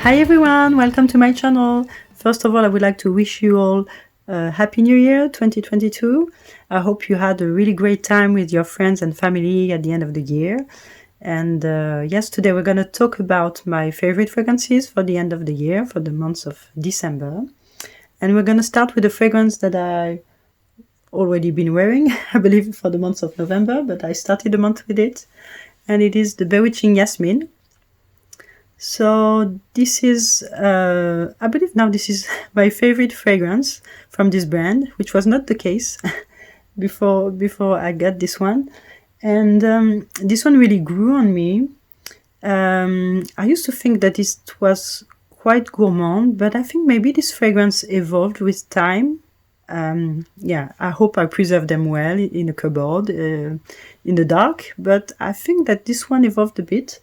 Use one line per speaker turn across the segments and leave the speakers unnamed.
Hi everyone, welcome to my channel. First of all, I would like to wish you all a Happy New Year 2022. I hope you had a really great time with your friends and family at the end of the year. And yes, today we're going to talk about my favorite fragrances for the end of the year, for the month of December. And we're going to start with a fragrance that I already been wearing, I believe for the month of November, but I started the month with it. And it is the Bewitching Yasmine. So this is, I believe now this is my favorite fragrance from this brand, which was not the case before I got this one. And this one really grew on me. I used to think that it was quite gourmand, but I think maybe this fragrance evolved with time. I hope I preserved them well in a cupboard, in the dark, but I think that this one evolved a bit.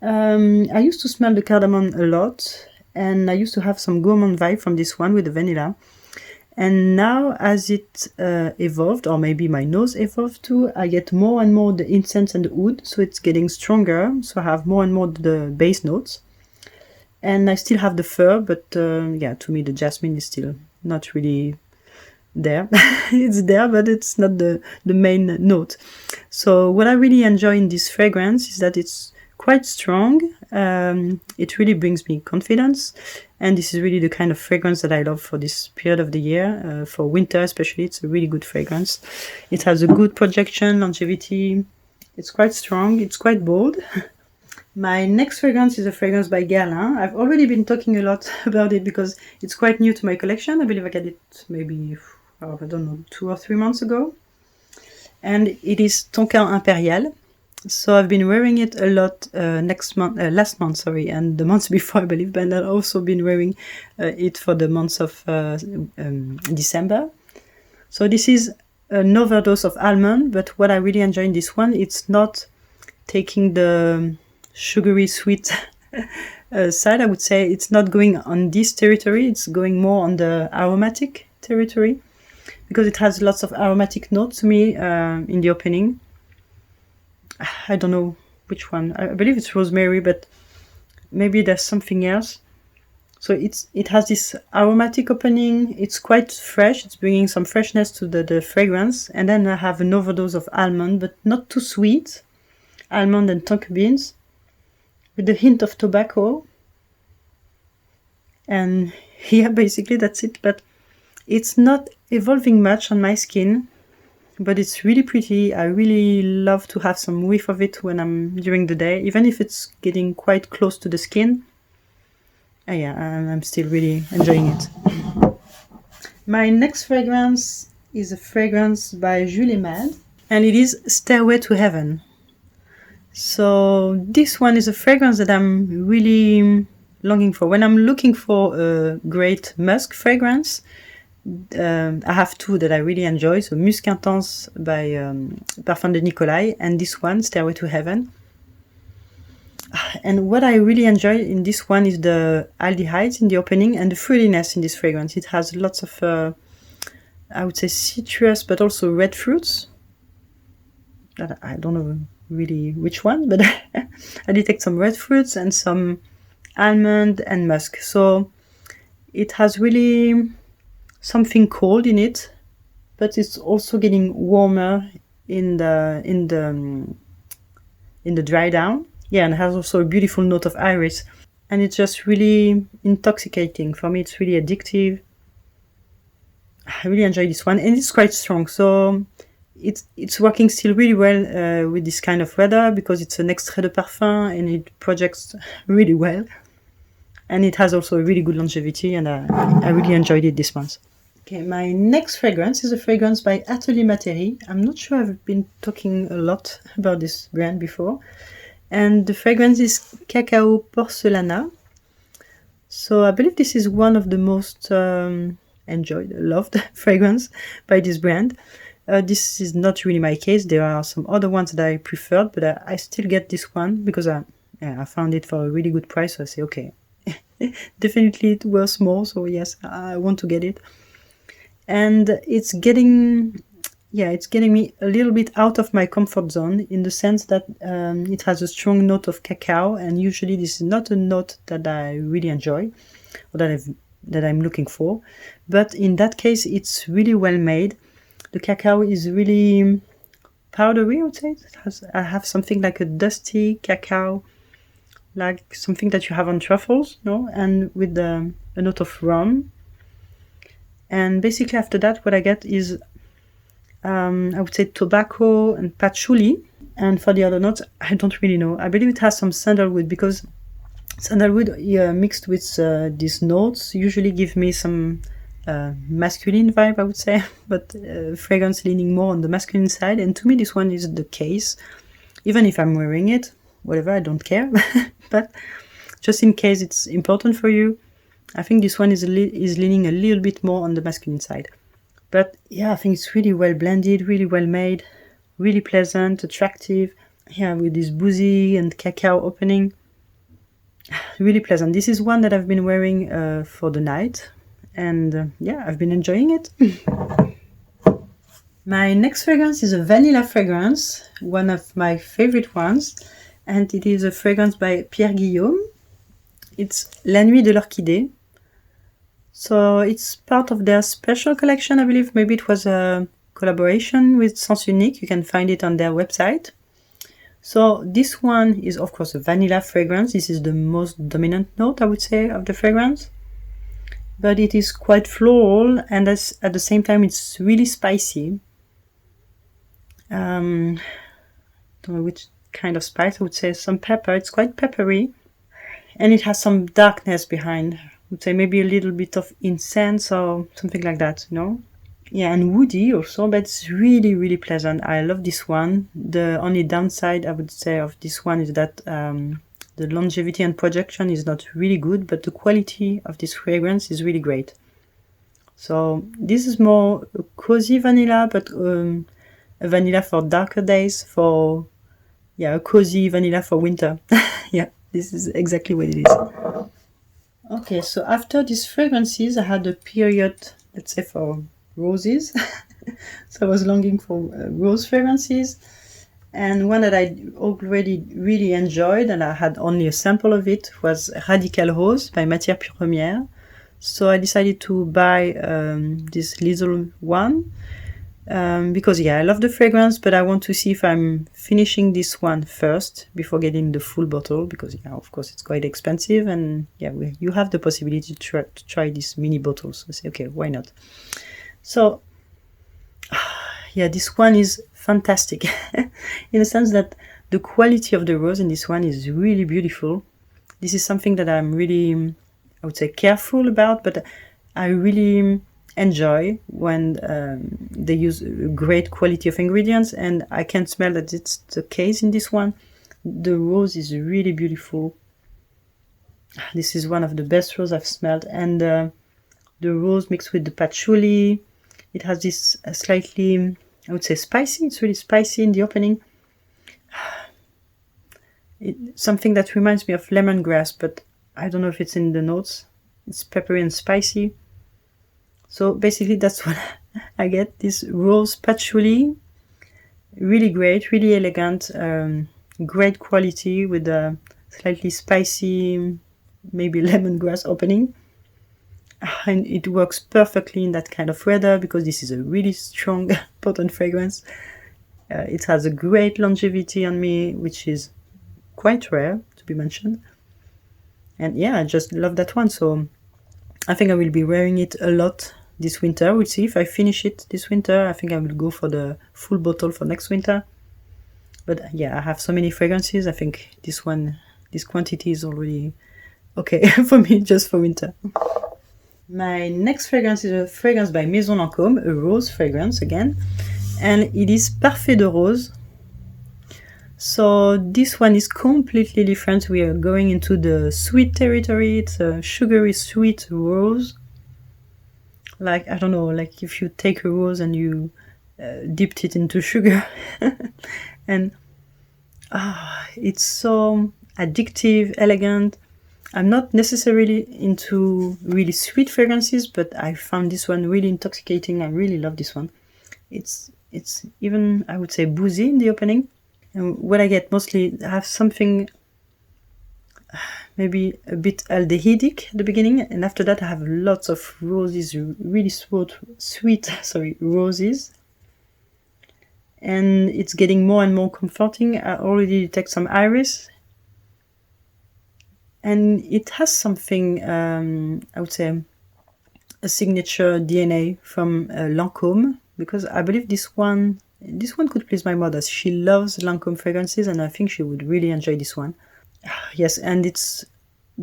I used to smell the cardamom a lot, and I used to have some gourmand vibe from this one with the vanilla. And now as it evolved, or maybe my nose evolved too, I get more and more the incense and the oud, so it's getting stronger, so I have more and more the base notes. And I still have the fir, but to me the jasmine is still not really there. It's there, but it's not the main note. So what I really enjoy in this fragrance is that it's quite strong. It really brings me confidence, and this is really the kind of fragrance that I love for this period of the year. For winter especially, it's a really good fragrance. It has a good projection, longevity. It's quite strong, it's quite bold. My next fragrance is a fragrance by Guerlain. I've already been talking a lot about it because it's quite new to my collection. I believe I got it maybe, I don't know, 2 or 3 months ago. And it is Tonka impériale. So I've been wearing it a lot last month, and the months before, I believe, but I've also been wearing it for the months of December. So this is an overdose of almond, but what I really enjoy in this one, it's not taking the sugary sweet side, I would say. It's not going on this territory, it's going more on the aromatic territory, because it has lots of aromatic notes to me in the opening. I don't know which one. I believe it's rosemary, but maybe there's something else. So it has this aromatic opening. It's quite fresh. It's bringing some freshness to the fragrance. And then I have an overdose of almond, but not too sweet. Almond and tonka beans with a hint of tobacco. And yeah, basically that's it. But it's not evolving much on my skin. But it's really pretty. I really love to have some whiff of it when I'm during the day, even if it's getting quite close to the skin. I'm still really enjoying it. My next fragrance is a fragrance by Jul Mad, and it is Stairway to Heaven. So this one is a fragrance that I'm really longing for. When I'm looking for a great musk fragrance, I have 2 that I really enjoy. So Musc Intense by Parfum de Nicolai, and this one, Stairway to Heaven. And what I really enjoy in this one is the aldehydes in the opening and the fruitiness in this fragrance. It has lots of, I would say citrus, but also red fruits. I don't know really which one, but I detect some red fruits and some almond and musk. So it has really something cold in it, but it's also getting warmer in the dry down. Yeah, and it has also a beautiful note of iris, and it's just really intoxicating. For me, it's really addictive. I really enjoy this one, and it's quite strong. So it's working still really well with this kind of weather, because it's an extrait de parfum and it projects really well. And it has also a really good longevity, and I really enjoyed it this month. Okay, my next fragrance is a fragrance by Atelier Materi. I'm not sure I've been talking a lot about this brand before. And the fragrance is Cacao Porcelana. So I believe this is one of the most loved fragrance by this brand. This is not really my case. There are some other ones that I preferred, but I still get this one because I found it for a really good price. So I say, okay, definitely it was more. So yes, I want to get it. And it's getting yeah, it's getting me a little bit out of my comfort zone in the sense that it has a strong note of cacao, and usually this is not a note that I really enjoy or that I'm looking for. But in that case, it's really well made. The cacao is really powdery, I would say. I have something like a dusty cacao, like something that you have on truffles, no? And with a note of rum. And basically after that, what I get is I would say tobacco and patchouli. And for the other notes, I don't really know. I believe it has some sandalwood, because sandalwood mixed with these notes usually give me some masculine vibe, I would say, but fragrance leaning more on the masculine side. And to me, this one is the case. Even if I'm wearing it, whatever, I don't care. But just in case it's important for you, I think this one is leaning a little bit more on the masculine side. But yeah, I think it's really well blended, really well made, really pleasant, attractive. Yeah, with this boozy and cacao opening. Really pleasant. This is one that I've been wearing for the night. And yeah, I've been enjoying it. My next fragrance is a vanilla fragrance, one of my favorite ones. And it is a fragrance by Pierre Guillaume. It's La Nuit de l'Orchidée. So it's part of their special collection, I believe. Maybe it was a collaboration with Sens Unique. You can find it on their website. So this one is, of course, a vanilla fragrance. This is the most dominant note, I would say, of the fragrance. But it is quite floral, and at the same time, it's really spicy. Don't know which kind of spice. I would say some pepper. It's quite peppery. And it has some darkness behind. I would say maybe a little bit of incense or something like that, you know? Yeah, and woody also, but it's really, really pleasant. I love this one. The only downside, I would say, of this one is that the longevity and projection is not really good, but the quality of this fragrance is really great. So this is more a cozy vanilla, but a vanilla for darker days, for, yeah, a cozy vanilla for winter. Yeah, this is exactly what it is. Okay, so after these fragrances, I had a period, let's say, for roses. So I was longing for rose fragrances. And one that I already really enjoyed, and I had only a sample of it, was Radical Rose by Matière Première. So I decided to buy this little one. Because yeah, I love the fragrance, but I want to see if I'm finishing this one first before getting the full bottle, because yeah, of course it's quite expensive, and yeah, you have the possibility to try these mini bottles. So I say, okay, why not? So yeah, this one is fantastic in the sense that the quality of the rose in this one is really beautiful. This is something that I'm really, I would say, careful about, but I really enjoy when they use great quality of ingredients, and I can smell that it's the case in this one. The rose is really beautiful. This is one of the best rose I've smelled, and the rose mixed with the patchouli, it has this slightly, I would say, spicy. It's really spicy in the opening. Something that reminds me of lemongrass, but I don't know if it's in the notes. It's peppery and spicy. So basically that's what I get, this rose patchouli, really great, really elegant, great quality with a slightly spicy, maybe lemongrass opening. And it works perfectly in that kind of weather, because this is a really strong, potent fragrance. It has a great longevity on me, which is quite rare to be mentioned. And yeah, I just love that one. So I think I will be wearing it a lot this winter. We'll see if I finish it this winter. I think I will go for the full bottle for next winter. But yeah, I have so many fragrances. I think this quantity is already okay for me, just for winter. My next fragrance is a fragrance by Maison Lancôme, a rose fragrance again. And it is Parfait de Rose. So this one is completely different. We are going into the sweet territory. It's a sugary sweet rose. Like, I don't know, like if you take a rose and you dipped it into sugar. And it's so addictive, elegant. I'm not necessarily into really sweet fragrances, but I found this one really intoxicating. I really love this one. It's it's even, I would say, boozy in the opening. And what I get mostly, I have something maybe a bit aldehydic at the beginning, and after that I have lots of roses, really sweet roses. And it's getting more and more comforting. I already detect some iris. And it has something, I would say, a signature DNA from Lancôme, because I believe this one could please my mother. She loves Lancôme fragrances, and I think she would really enjoy this one. Yes, and it's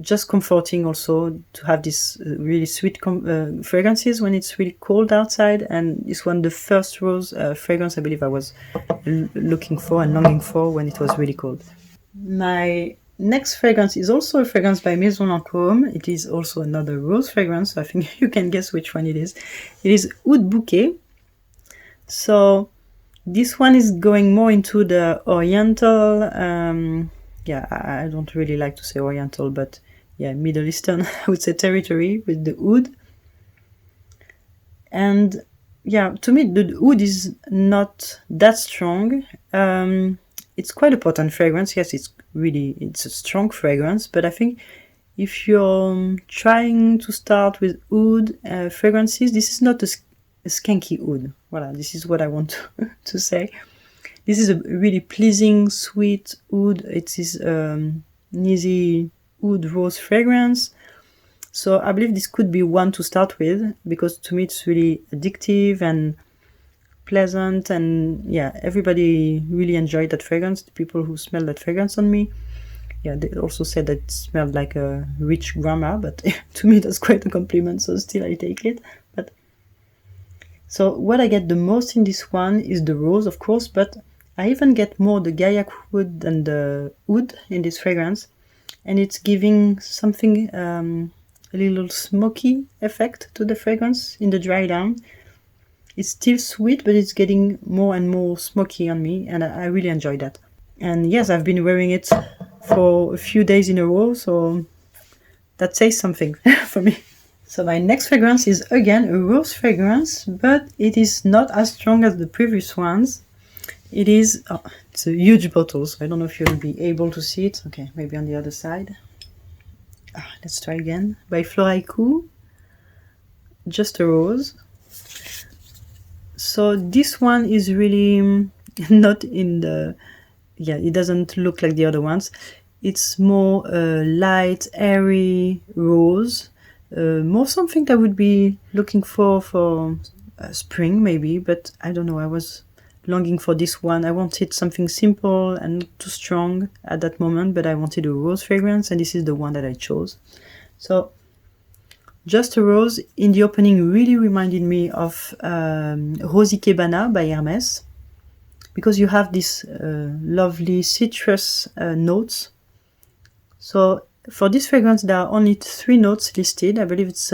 just comforting also to have this really sweet fragrances when it's really cold outside. And this one, the first rose fragrance, I believe I was looking for and longing for when it was really cold. My next fragrance is also a fragrance by Maison Lancôme. It is also another rose fragrance, so I think you can guess which one it is. It is Oud Bouquet. So this one is going more into the Oriental, yeah, I don't really like to say Oriental, but yeah, Middle Eastern, I would say, territory with the oud. And yeah, to me, the oud is not that strong. It's quite a potent fragrance. Yes, it's a strong fragrance, but I think if you're trying to start with oud fragrances, this is not a skanky oud. Voilà, this is what I want to say. This is a really pleasing, sweet oud. It is an easy oud rose fragrance. So I believe this could be one to start with, because to me it's really addictive and pleasant. And yeah, everybody really enjoyed that fragrance. The people who smelled that fragrance on me, yeah, they also said that it smelled like a rich grandma, but to me that's quite a compliment, so still I take it. But so what I get the most in this one is the rose, of course, but I even get more the gaiac wood than the oud in this fragrance, and it's giving something, a little smoky effect to the fragrance in the dry down. It's still sweet, but it's getting more and more smoky on me, and I really enjoy that. And yes, I've been wearing it for a few days in a row, so that says something for me. So my next fragrance is again a rose fragrance, but it is not as strong as the previous ones. It is, it's a huge bottle, so I don't know if you'll be able to see it. Okay, maybe on the other side. Let's try again. By Floraïku, Just a Rose. So this one is really not in the, yeah, it doesn't look like the other ones. It's more light, airy rose. More something I would be looking for spring maybe, but I don't know, I was longing for this one. I wanted something simple and not too strong at that moment, but I wanted a rose fragrance, and this is the one that I chose. So Just a Rose in the opening really reminded me of Rose Ikebana by Hermès, because you have this lovely citrus notes. So for this fragrance there are only 3 notes listed. I believe it's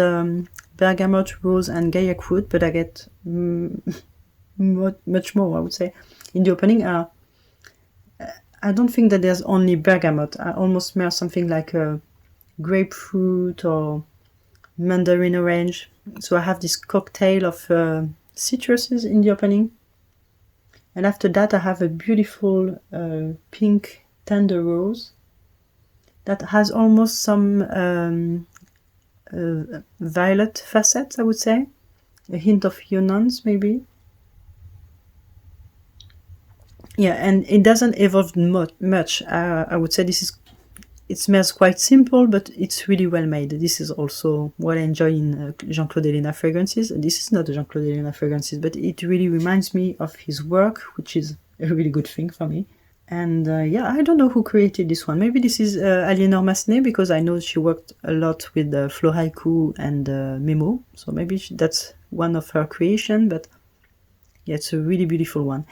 bergamot, rose and gaiac wood, but I get much more, I would say. In the opening, I don't think that there's only bergamot. I almost smell something like a grapefruit or mandarin orange. So I have this cocktail of citruses in the opening. And after that I have a beautiful pink tender rose that has almost some violet facets, I would say. A hint of Yunans maybe. Yeah, and it doesn't evolve much. I would say it smells quite simple, but it's really well made. This is also what I enjoy in Jean-Claude Ellena fragrances. This is not a Jean-Claude Ellena fragrances, but it really reminds me of his work, which is a really good thing for me. And yeah, I don't know who created this one. Maybe this is Aliénor Massenet, because I know she worked a lot with Floraïku and Memo. So maybe that's one of her creation, but yeah, it's a really beautiful one.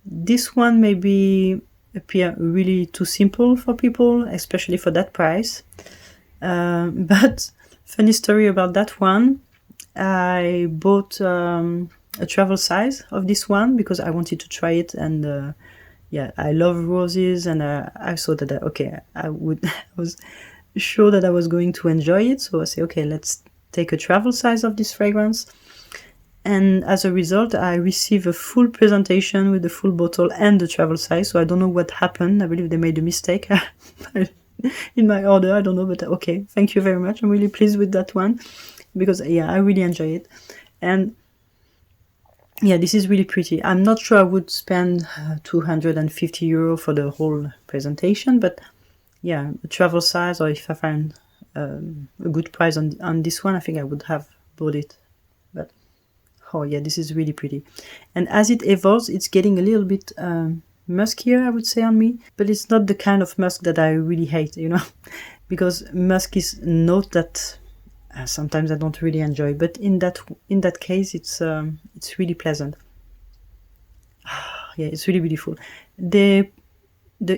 This one maybe appear really too simple for people, especially for that price. But funny story about that one, I bought a travel size of this one because I wanted to try it, and yeah, I love roses, and I saw that I was sure that I was going to enjoy it, so I said, okay, let's take a travel size of this fragrance. And as a result, I received a full presentation with the full bottle and the travel size. So I don't know what happened. I believe they made a mistake in my order. I don't know, but okay. Thank you very much. I'm really pleased with that one because, yeah, I really enjoy it. And yeah, this is really pretty. I'm not sure I would spend 250 euro for the whole presentation, but yeah, the travel size, or if I find a good price on this one, I think I would have bought it. But oh yeah, this is really pretty. And as it evolves, it's getting a little bit muskier, I would say, on me. But it's not the kind of musk that I really hate, you know, because musk is a note that sometimes I don't really enjoy. But in that case, it's really pleasant. Yeah, it's really beautiful. The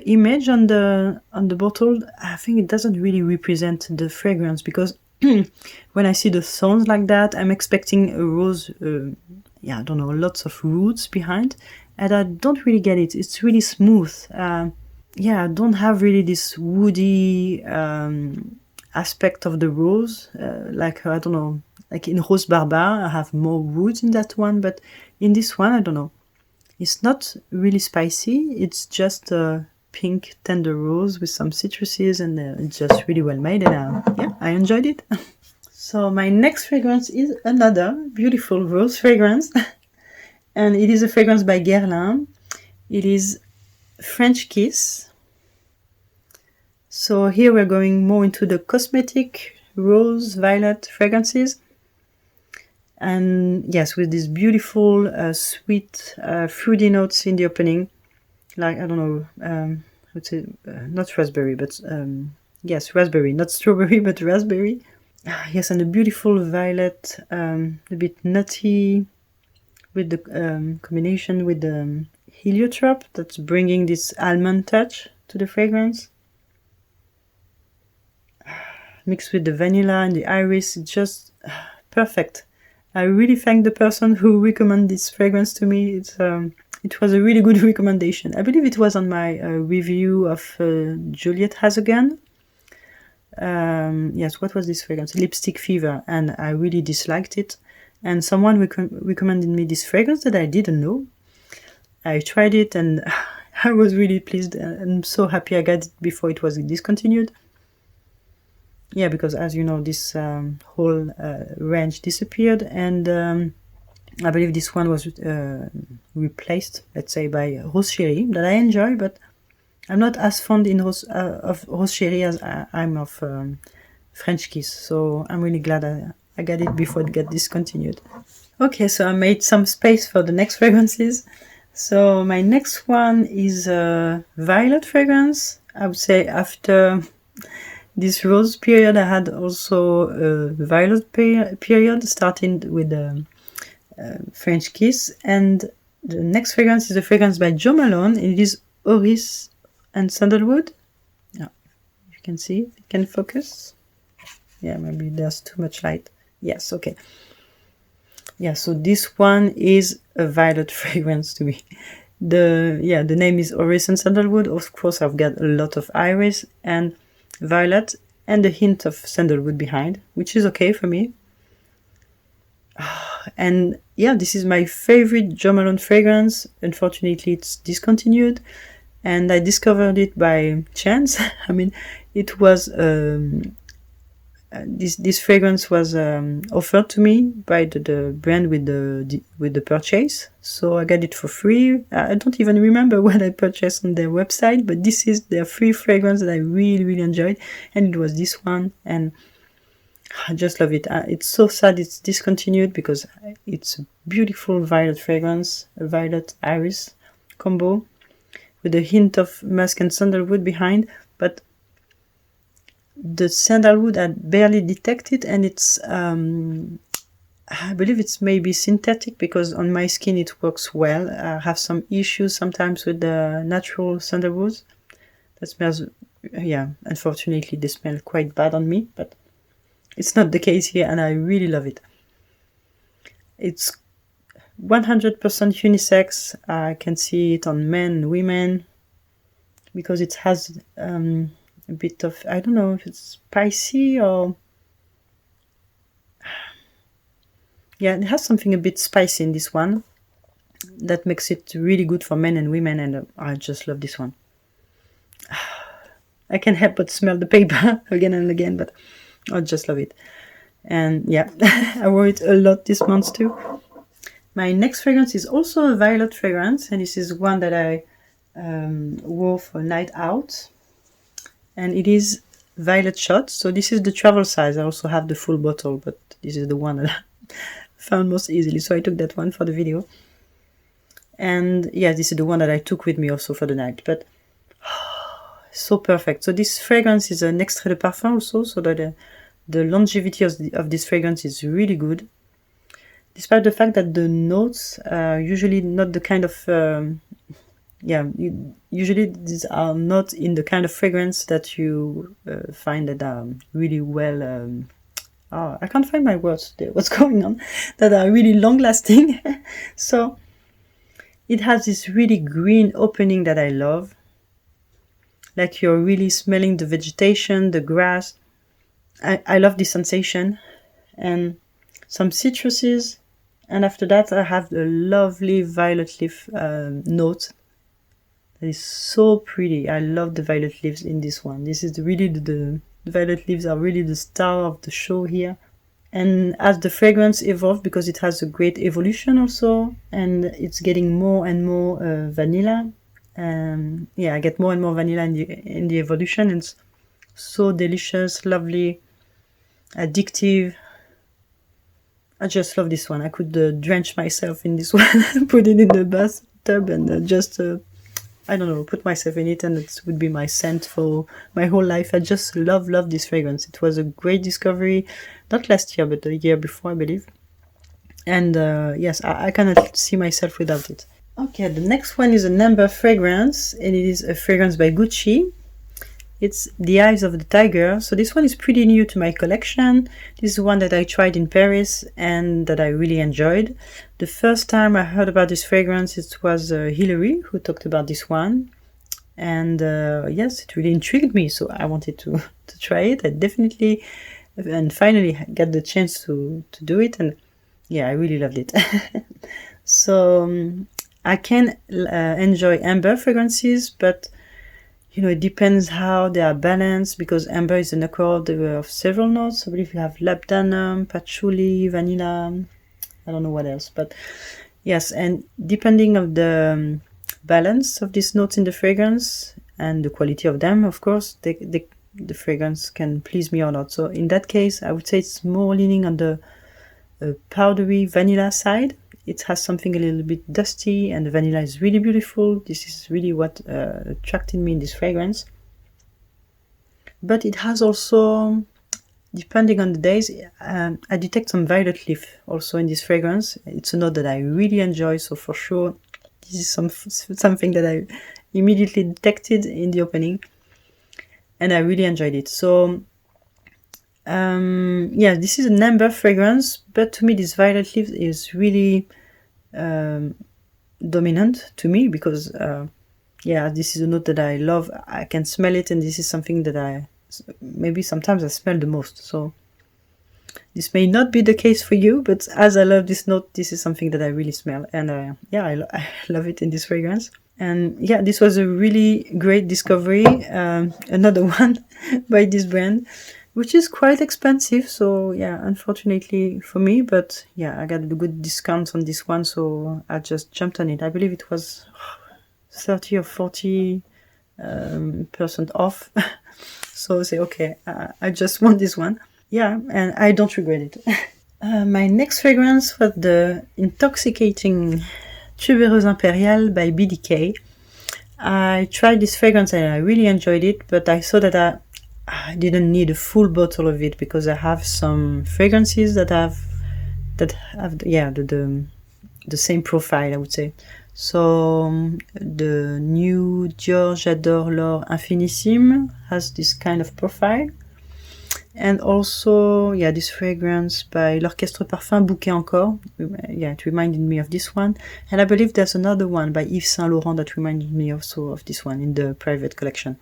image on the bottle, I think it doesn't really represent the fragrance, because when I see the thorns like that, I'm expecting a rose, I don't know, lots of roots behind, and I don't really get it. It's really smooth. I don't have really this woody aspect of the rose, like, I don't know, like in Rose Barbare, I have more wood in that one, but in this one, I don't know. It's not really spicy, it's just a pink tender rose with some citruses, and it's just really well made, and I enjoyed it. So my next fragrance is another beautiful rose fragrance, and it is a fragrance by Guerlain. It is French Kiss. So here we're going more into the cosmetic rose violet fragrances. And yes, with these beautiful, sweet, fruity notes in the opening. Like, I don't know, what's it? Not raspberry, but yes, raspberry. Not strawberry, but raspberry. Yes, and a beautiful violet, a bit nutty, with the combination with the heliotrope that's bringing this almond touch to the fragrance. Mixed with the vanilla and the iris, it's just perfect. I really thank the person who recommended this fragrance to me. It was a really good recommendation. I believe it was on my review of Juliette Hazogan. Yes, what was this fragrance? Lipstick Fever, and I really disliked it. And someone recommended me this fragrance that I didn't know. I tried it, and I was really pleased. I'm so happy I got it before it was discontinued. Yeah, because as you know, this whole range disappeared, and I believe this one was replaced, let's say, by Rose Chérie, that I enjoy, but I'm not as fond of Rose Chérie as I'm of French Kiss, so I'm really glad I got it before it got discontinued. Okay, so I made some space for the next fragrances. So my next one is a violet fragrance. I would say after this rose period, I had also a violet period, starting with the French Kiss. And the next fragrance is a fragrance by Jo Malone. It is Orris and Sandalwood. Yeah, you can see, if it can focus. Yeah, maybe there's too much light. Yes, okay. Yeah, so this one is a violet fragrance to me. The name is Orris and Sandalwood. Of course, I've got a lot of iris and violet and a hint of sandalwood behind, which is okay for me. And yeah, this is my favorite Jo Malone fragrance. Unfortunately, it's discontinued, and I discovered it by chance. I mean, it was this fragrance was offered to me by the brand with the purchase, so I got it for free. I don't even remember what I purchased on their website, but this is their free fragrance that I really, really enjoyed, and it was this one, and I just love it. It's so sad it's discontinued, because it's a beautiful violet fragrance, a violet iris combo with a hint of musk and sandalwood behind, but the sandalwood I barely detected, and it's I believe it's maybe synthetic, because on my skin it works well. I have some issues sometimes with the natural sandalwoods. That smells, unfortunately they smell quite bad on me, but it's not the case here, and I really love it. It's 100% unisex. I can see it on men and women, because it has a bit of, I don't know if it's spicy or... yeah, it has something a bit spicy in this one that makes it really good for men and women, and I just love this one. I can't help but smell the paper again and again, but I just love it. And yeah, I wore it a lot this month too. My next fragrance is also a violet fragrance, and this is one that I wore for a night out, and it is Violet Shot. So this is the travel size. I also have the full bottle, but this is the one that I found most easily, so I took that one for the video. And yeah, this is the one that I took with me also for the night, but so perfect. So this fragrance is an extrait de parfum also, so that the longevity of this fragrance is really good, despite the fact that the notes are usually not the kind of usually these are not in the kind of fragrance that you find that are really well I can't find my words today, what's going on, that are really long lasting. So it has this really green opening that I love, like you're really smelling the vegetation, the grass. I love this sensation, and some citruses, and after that I have the lovely violet leaf note. That is so pretty. I love the violet leaves in this one. This is really the violet leaves are really the star of the show here. And as the fragrance evolves, because it has a great evolution also, and it's getting more and more vanilla. Yeah, I get more and more vanilla in the evolution. And it's so delicious, lovely, addictive. I just love this one. I could drench myself in this one, put it in the bathtub, and just I don't know, put myself in it, and it would be my scent for my whole life. I just love this fragrance. It was a great discovery, not last year, but the year before, I believe. And yes, I cannot see myself without it. Okay, the next one is an amber fragrance, and it is a fragrance by Gucci. It's The Eyes of the Tiger. So this one is pretty new to my collection. This is one that I tried in Paris and that I really enjoyed. The first time I heard about this fragrance, it was Hilary who talked about this one. And yes, it really intrigued me, so I wanted to try it. I definitely, and finally got the chance to do it. And yeah, I really loved it. So I can enjoy amber fragrances, but you know, it depends how they are balanced, because amber is an accord of several notes. I believe you have labdanum, patchouli, vanilla, I don't know what else, but yes, and depending on the balance of these notes in the fragrance and the quality of them, of course, the fragrance can please me or not. So in that case, I would say it's more leaning on the powdery vanilla side. It has something a little bit dusty, and the vanilla is really beautiful. This is really what attracted me in this fragrance. But it has also, depending on the days, I detect some violet leaf also in this fragrance. It's a note that I really enjoy, so for sure this is something that I immediately detected in the opening, and I really enjoyed it. So yeah, this is an amber fragrance, but to me this violet leaf is really dominant to me, because yeah, this is a note that I love. I can smell it, and this is something that maybe sometimes I smell the most. So this may not be the case for you, but as I love this note, this is something that I really smell, and yeah, I love it in this fragrance. And yeah, this was a really great discovery, another one by this brand, which is quite expensive. So yeah, unfortunately for me, but yeah, I got a good discount on this one, so I just jumped on it. I believe it was 30 or 40% off. So I say, okay, I just want this one. Yeah, and I don't regret it. My next fragrance was the Intoxicating Tuberose Impériale by BDK. I tried this fragrance and I really enjoyed it, but I saw that I didn't need a full bottle of it, because I have some fragrances that have yeah, the same profile, I would say. So the new Dior J'adore l'Or Infinissime has this kind of profile, and also yeah, this fragrance by l'Orchestre Parfum Bouquet encore. Yeah, it reminded me of this one, and I believe there's another one by Yves Saint Laurent that reminded me also of this one in the private collection.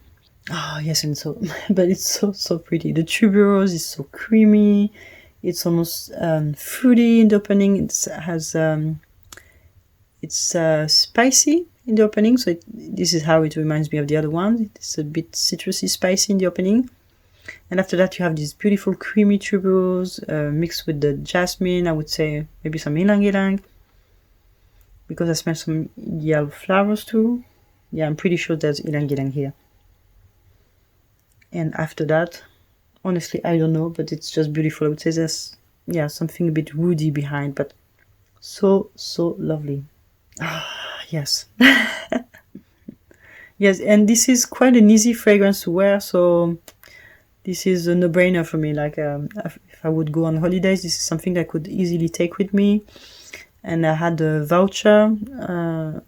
Oh yes, and so but it's so pretty. The tuberose is so creamy. It's almost fruity in the opening. It's spicy in the opening, so this is how it reminds me of the other one. It's a bit citrusy, spicy in the opening. And after that, you have this beautiful creamy tuberose mixed with the jasmine. I would say maybe some ylang ylang, because I smell some yellow flowers too. Yeah, I'm pretty sure there's ylang ylang here. And after that, honestly, I don't know, but it's just beautiful. I would say there's, yeah, something a bit woody behind, but so lovely. Ah, yes. Yes, and this is quite an easy fragrance to wear, so this is a no-brainer for me. Like, if I would go on holidays, this is something I could easily take with me. And I had a voucher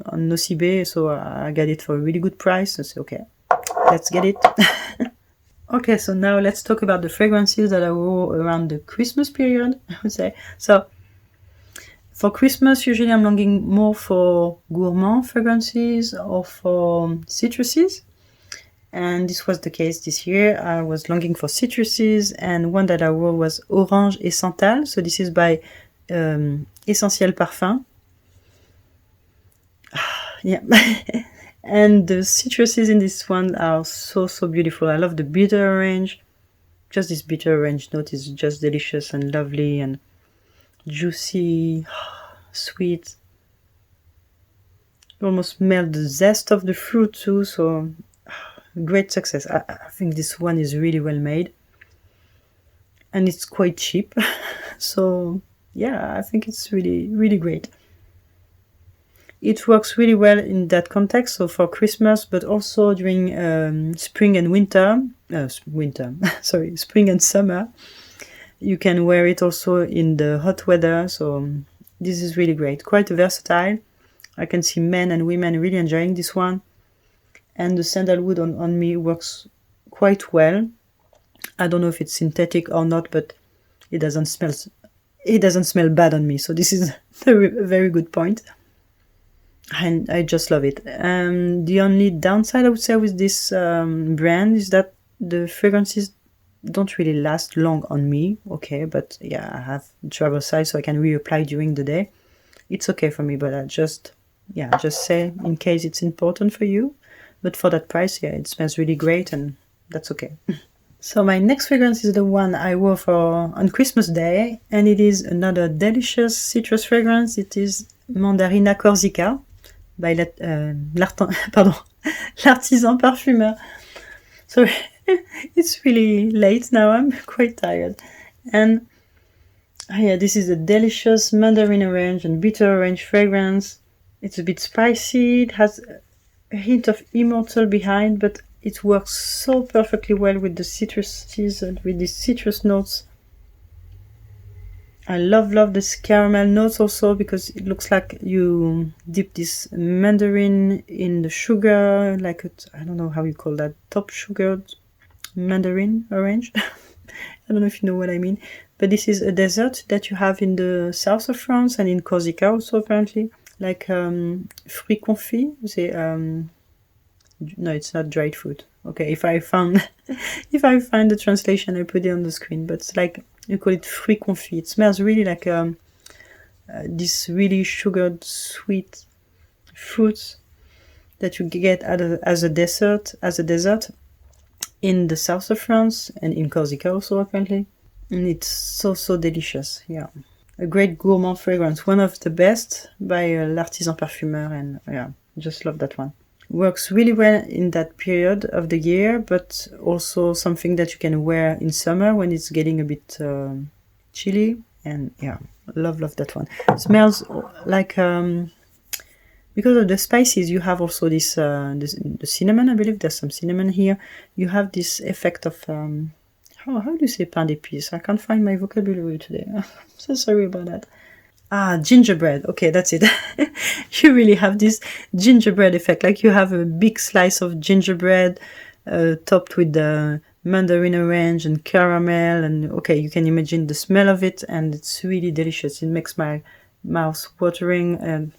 on Nocibe, so I got it for a really good price. I said, okay, let's get it. Okay, so now let's talk about the fragrances that I wore around the Christmas period, I would say. So, for Christmas, usually I'm longing more for gourmand fragrances or for citruses. And this was the case this year. I was longing for citruses, and one that I wore was Orange et Santal. So this is by Essentiel Parfum. Yeah. And the citruses in this one are so beautiful. I love the bitter orange. Just this bitter orange note is just delicious and lovely and juicy, sweet. You almost smell the zest of the fruit too, so great success. I think this one is really well made. And it's quite cheap. So yeah, I think it's really great. It works really well in that context, so for Christmas, but also during spring and winter. Spring and summer. You can wear it also in the hot weather, so this is really great. Quite versatile. I can see men and women really enjoying this one. And the sandalwood on me works quite well. I don't know if it's synthetic or not, but it doesn't smell bad on me, so this is a very good point. And I just love it. The only downside I would say with this brand is that the fragrances don't really last long on me. Okay, but yeah, I have travel size, so I can reapply during the day. It's okay for me, but I just say in case it's important for you. But for that price, yeah, it smells really great, and that's okay. So my next fragrance is the one I wore on Christmas Day, and it is another delicious citrus fragrance. It is Mandarina Corsica by l'Artisan Parfumeur. So it's really late now, I'm quite tired. And yeah, this is a delicious mandarin orange and bitter orange fragrance. It's a bit spicy, it has a hint of immortal behind, but it works so perfectly well with the citruses and with these citrus notes. I love this caramel notes also, because it looks like you dip this mandarin in the sugar, like I don't know how you call that, top sugared mandarin orange. I don't know if you know what I mean, but this is a dessert that you have in the south of France and in Corsica also apparently, like fruit confit. No, it's not dried fruit. Okay, if I find the translation, I put it on the screen. But it's like, you call it fruit confit. It smells really like this really sugared, sweet fruits that you get as a dessert in the south of France and in Corsica also apparently. And it's so delicious. Yeah, a great gourmand fragrance, one of the best by l'Artisan Parfumeur, and yeah, just love that one. Works really well in that period of the year, but also something that you can wear in summer when it's getting a bit chilly. And yeah, love that one. It smells like because of the spices, you have also the cinnamon. I believe there's some cinnamon here. You have this effect of how do you say pain d'épices? I can't find my vocabulary today. I'm so sorry about that. Gingerbread. Okay, that's it. You really have this gingerbread effect. Like you have a big slice of gingerbread topped with the mandarin orange and caramel. And okay, you can imagine the smell of it. And it's really delicious. It makes my mouth watering and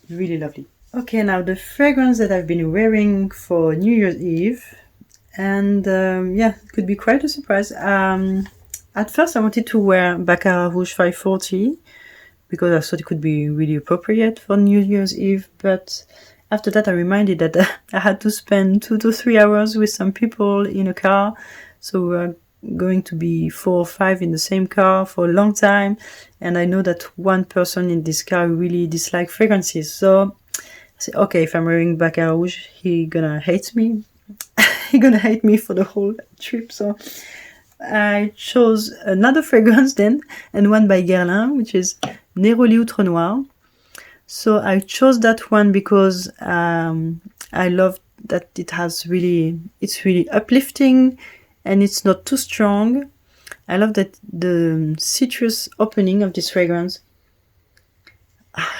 really lovely. Okay, now the fragrance that I've been wearing for New Year's Eve. And yeah, it could be quite a surprise. I at first I wanted to wear Baccarat Rouge 540 because I thought it could be really appropriate for New Year's Eve, but after that I reminded that I had to spend 2 to 3 hours with some people in a car, so we were going to be 4 or 5 in the same car for a long time, and I know that one person in this car really dislikes fragrances, so I said, okay, if I'm wearing Baccarat Rouge, he gonna hate me. He gonna hate me for the whole trip, so I chose another fragrance then, and one by Guerlain, which is Neroli Outre Noir. So I chose that one because I love that it's really uplifting and it's not too strong. I love that the citrus opening of this fragrance.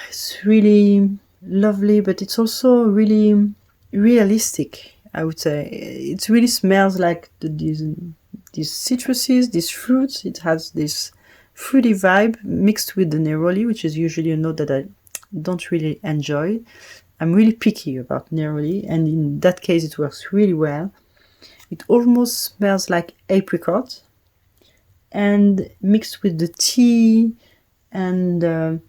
It's really lovely, but it's also really realistic, I would say. It really smells like these citruses, these fruits. It has this fruity vibe mixed with the neroli, which is usually a note that I don't really enjoy. I'm really picky about neroli, and in that case it works really well. It almost smells like apricot, and mixed with the tea and the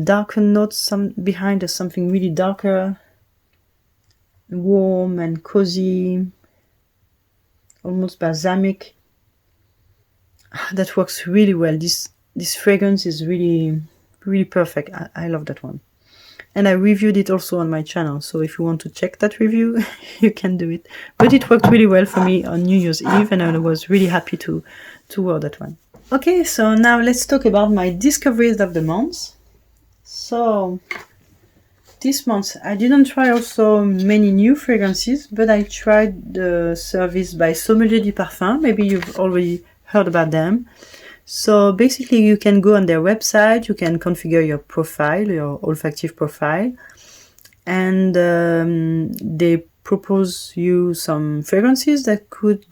darker notes behind there's something really darker, warm and cozy, almost balsamic. That works really well. This fragrance is really perfect. I love that one. And I reviewed it also on my channel, so if you want to check that review, you can do it. But it worked really well for me on New Year's Eve, and I was really happy to wear that one. Okay, so now let's talk about my discoveries of the month. So this month I didn't try also many new fragrances, but I tried the service by Sommelier du Parfum. Maybe you've already heard about them. So basically you can go on their website, you can configure your profile, your olfactive profile, and they propose you some fragrances that could,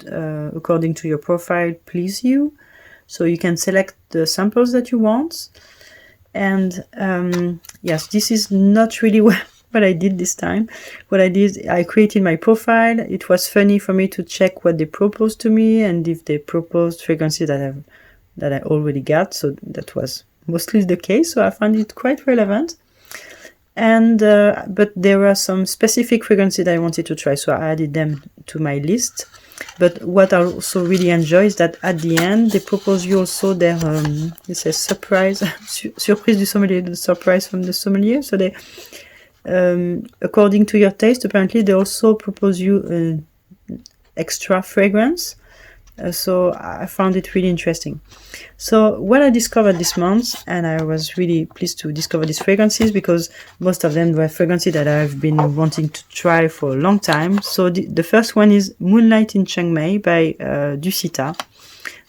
according to your profile, please you. So you can select the samples that you want. And yes, this is not really what I did this time. What I did, I created my profile. It was funny for me to check what they proposed to me and if they proposed fragrances that I already got. So that was mostly the case. So I found it quite relevant. And but there were some specific fragrances I wanted to try, so I added them to my list. But what I also really enjoy is that at the end they propose you also their it says surprise surprise du sommelier, the surprise from the sommelier. So they according to your taste, apparently they also propose you an extra fragrance. So I found it really interesting. So what I discovered this month, and I was really pleased to discover these fragrances because most of them were fragrances that I've been wanting to try for a long time. So the first one is Moonlight in Chiang Mai by Ducita.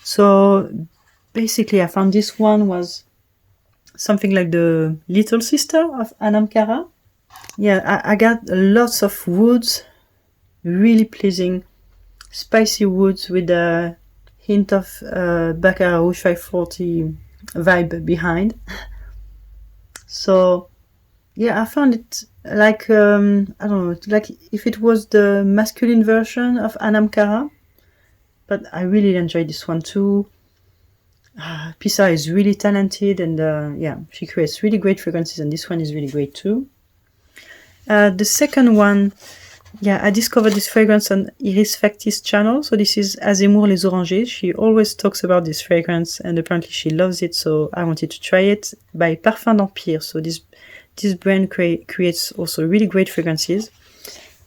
So basically I found this one was something like the little sister of Anam Cara. Yeah, I got lots of woods, really pleasing, spicy woods with a hint of Baccarat Rouge 540 vibe behind. So yeah, I found it like I don't know, like if it was the masculine version of Anam Cara, but I really enjoyed this one too. Pisa is really talented, and yeah, she creates really great fragrances, and this one is really great too. The second one, yeah, I discovered this fragrance on Iris Factis channel. So this is Azémour les Orangers. She always talks about this fragrance, and apparently she loves it, so I wanted to try it, by Parfum d'Empire. So this brand creates also really great fragrances.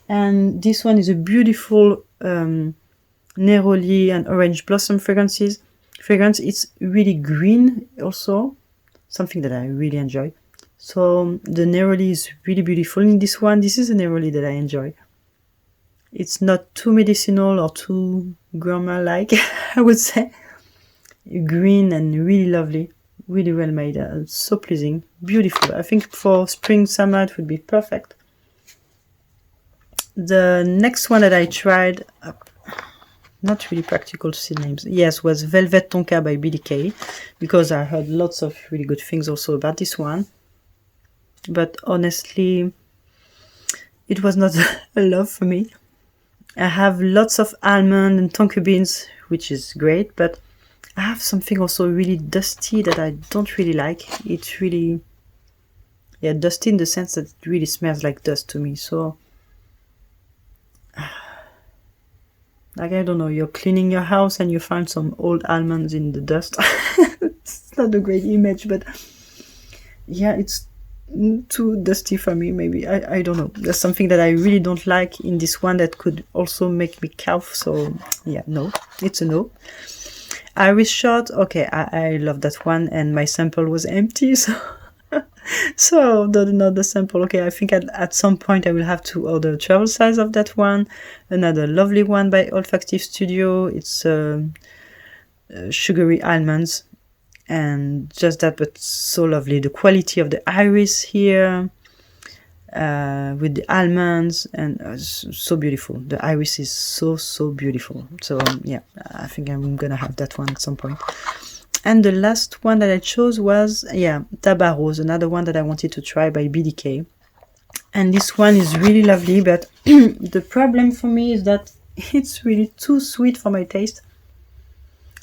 And this one is a beautiful neroli and orange blossom fragrance. It's really green also, something that I really enjoy. So the neroli is really beautiful in this one. This is a neroli that I enjoy. It's not too medicinal or too gourmet-like, I would say. Green and really lovely, really well made, so pleasing, beautiful. I think for spring, summer it would be perfect. The next one that I tried, not really practical to see names, yes, was Velvet Tonka by BDK, because I heard lots of really good things also about this one. But honestly, it was not a love for me. I have lots of almond and tonka beans which is great, but I have something also really dusty that I don't really like. It's really, yeah, dusty in the sense that it really smells like dust to me. So, like, I don't know, you're cleaning your house and you find some old almonds in the dust. It's not a great image, but yeah, it's too dusty for me, maybe. I don't know. There's something that I really don't like in this one that could also make me cough. So, yeah, no, it's a no. Iris shot, okay, I love that one, and my sample was empty, so so another sample. Okay, I think at some point I will have to order a travel size of that one. Another lovely one by Olfactive Studio. It's sugary almonds, and just that, but so lovely. The quality of the iris here with the almonds, and so beautiful. The iris is so beautiful. So yeah, I think I'm gonna have that one at some point. And the last one that I chose was, yeah, Tuberose, another one that I wanted to try by BDK. And this one is really lovely, but the problem for me is that it's really too sweet for my taste.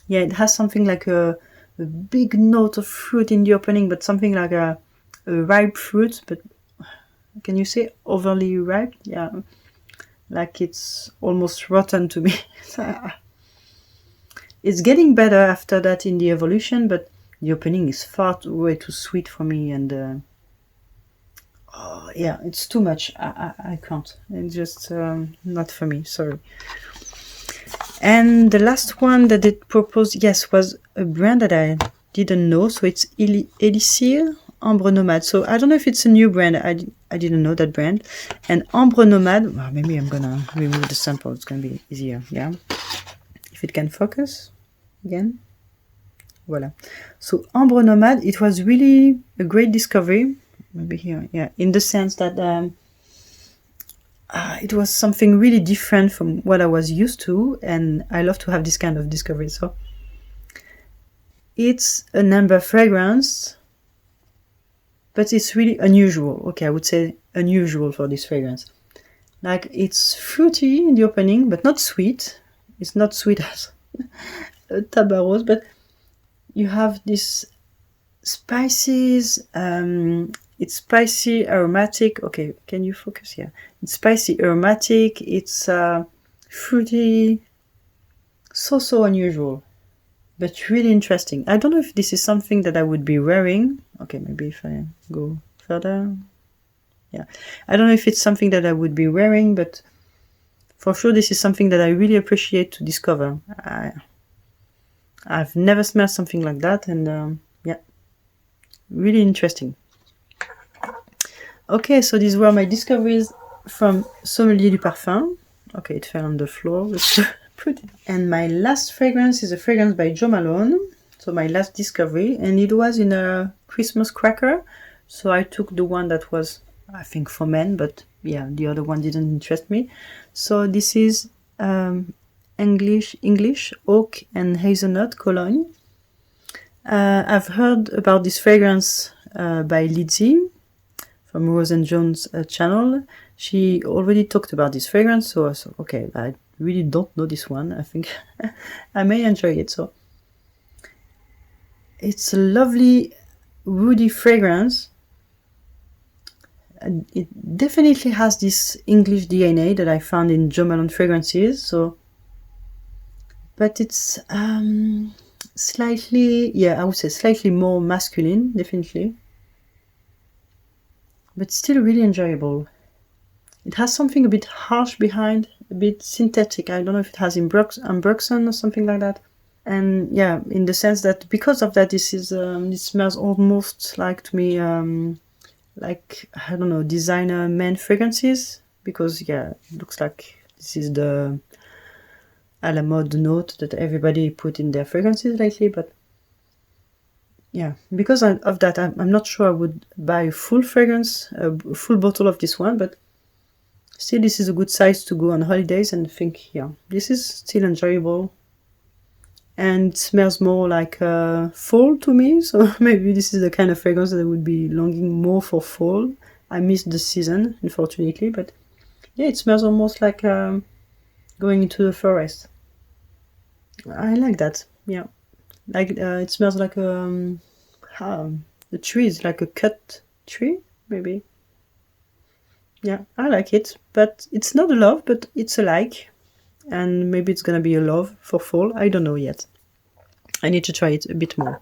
Yeah, it has something like a big note of fruit in the opening, but something like a ripe fruit, but can you say overly ripe? Yeah, like it's almost rotten to me. It's getting better after that in the evolution, but the opening is way too sweet for me, and oh, yeah, it's too much. I can't. It's just not for me. Sorry. And the last one that it proposed, yes, was a brand that I didn't know. So it's Elixir Ambre Nomade. So I don't know if it's a new brand. I didn't know that brand. And Ambre Nomade, well, maybe I'm gonna remove the sample. It's gonna be easier. Yeah, if it can focus again. Voila. So Ambre Nomade, it was really a great discovery. Maybe here, yeah, in the sense that it was something really different from what I was used to, and I love to have this kind of discovery. So it's an amber fragrance, but it's really unusual. Okay, I would say unusual for this fragrance. Like, it's fruity in the opening, but not sweet. It's not sweet as a Tuberose, but you have this spices. It's spicy, aromatic. Okay, can you focus here? It's spicy, aromatic. It's fruity. So unusual, but really interesting. I don't know if this is something that I would be wearing. Okay, maybe if I go further. Yeah, I don't know if it's something that I would be wearing, but for sure this is something that I really appreciate to discover. I've never smelled something like that, and yeah, really interesting. Okay, so these were my discoveries from Sommelier du Parfum. Okay, it fell on the floor. Let's put it. And my last fragrance is a fragrance by Jo Malone. So my last discovery, and it was in a Christmas cracker. So I took the one that was, I think, for men, but yeah, the other one didn't interest me. So this is English Oak and Hazelnut Cologne. I've heard about this fragrance by Lizzie from Rose and Jones channel. She already talked about this fragrance, so okay, I really don't know this one. I think I may enjoy it. So it's a lovely woody fragrance. And it definitely has this English DNA that I found in Jo Malone fragrances. So, but it's slightly, yeah, I would say slightly more masculine, definitely, but still really enjoyable. It has something a bit harsh behind, a bit synthetic. I don't know if it has Ambroxan or something like that. And yeah, in the sense that because of that, this is it smells almost like, to me, like, I don't know, designer men fragrances, because yeah, it looks like this is the à la mode note that everybody put in their fragrances lately. But yeah, because of that, I'm not sure I would buy a full fragrance, a full bottle of this one, but still this is a good size to go on holidays and think, yeah, this is still enjoyable. And it smells more like fall to me, so maybe this is the kind of fragrance that I would be longing more for fall. I missed the season, unfortunately, but yeah, it smells almost like going into the forest. I like that. Yeah, like it smells like the tree is like a cut tree, maybe. Yeah, I like it, but it's not a love, but it's a like, and maybe it's gonna be a love for fall. I don't know yet. I need to try it a bit more.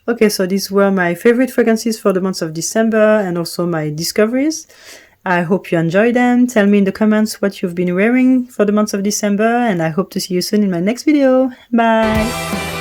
Okay, so these were my favorite fragrances for the month of December and also my discoveries. I hope you enjoyed them. Tell me in the comments what you've been wearing for the month of December, and I hope to see you soon in my next video. Bye!